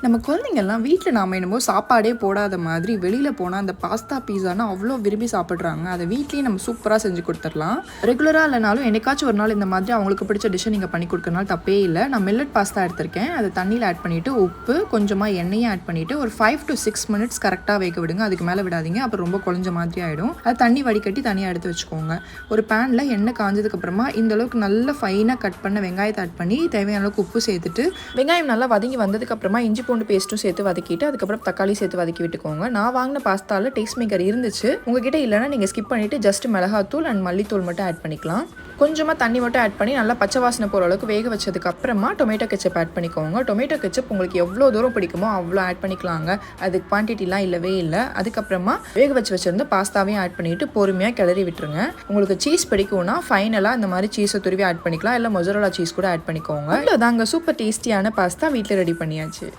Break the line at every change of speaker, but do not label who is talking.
நம்ம குழந்தைங்கள்லாம் வீட்டில் நாம் என்னமோ சாப்பாடே போடாத மாதிரி வெளியில் போனால் அந்த பாஸ்தா பீஸானா அவ்வளோ விரும்பி சாப்பிட்றாங்க. அதை வீட்லேயே நம்ம சூப்பராக செஞ்சு கொடுத்துடலாம். ரெகுலராக இல்லைனாலும் என்னைக்காச்சும் ஒரு நாள் இந்த மாதிரி அவங்களுக்கு பிடிச்ச டிஷ்ஷை நீங்கள் பண்ணி கொடுக்கறனால தப்பே இல்லை. நான் மில்லட் பாஸ்தா எடுத்திருக்கேன். அதை தண்ணியில் ஆட் பண்ணிவிட்டு உப்பு கொஞ்சமாக எண்ணெயும் ஆட் பண்ணிவிட்டு ஒரு 5 to 6 minutes கரெக்டாக வேக விடுங்க. அதுக்கு மேலே விடாதீங்க, அப்புறம் ரொம்ப குழஞ்ச மாதிரி ஆகிடும். அது தண்ணி வடிகட்டி தனியாக எடுத்து வச்சுக்கோங்க. ஒரு பேனில் எண்ணெய் காஞ்சதுக்கப்புறமா இந்த அளவுக்கு நல்லா ஃபைனாக கட் பண்ண வெங்காயத்தை ஆட் பண்ணி தேவையான அளவுக்கு உப்பு சேர்த்துட்டு வெங்காயம் நல்லா வதங்கி வந்ததுக்கப்புறமா இஞ்சி பூண்டு பேஸ்ட்டும் சேர்த்து வதக்கிட்டு அதுக்கப்புறம் தக்காளி சேர்த்து வதக்கி விட்டுக்கோங்க. நான் வாங்கின பாஸ்தாவில் டேஸ்ட் மேக்கர் இருந்துச்சு. உங்ககிட்ட இல்லைன்னா நீங்கள் ஸ்கிப் பண்ணிவிட்டு ஜஸ்ட் மிளகாத்தூள் அண்ட் மல்லித்தூள் மட்டும் ஆட் பண்ணிக்கலாம். கொஞ்சமாக தண்ணி மட்டும் ஆட் பண்ணி நல்லா பச்சை வாசனை போகிற அளவுக்கு வேக வச்சதுக்கு அப்புறமா டொமேட்டோ கெச்சப் ஆட் பண்ணிக்கோங்க. டொமேட்டோ கெச்சப் உங்களுக்கு எவ்வளோ தூரம் பிடிக்குமோ அவ்வளோ ஆட் பண்ணிக்கலாங்க. அது குவான்டிட்டிலாம் இல்லவே இல்லை. அதுக்கப்புறமா வேக வச்சிருந்த பாஸ்தாவையும் ஆட் பண்ணிவிட்டு பொறுமையாக கிளறி விட்டுருங்க. உங்களுக்கு சீஸ் பிடிக்கும்னா ஃபைனலாக இந்த மாதிரி சீஸை துருவி ஆட் பண்ணிக்கலாம், இல்லை மொசரல்லா சீஸ் கூட ஆட் பண்ணிக்கோங்க. அவ்வளோதாங்க, சூப்பர் டேஸ்டியான பாஸ்தா வீட்டில் ரெடி பண்ணியாச்சு.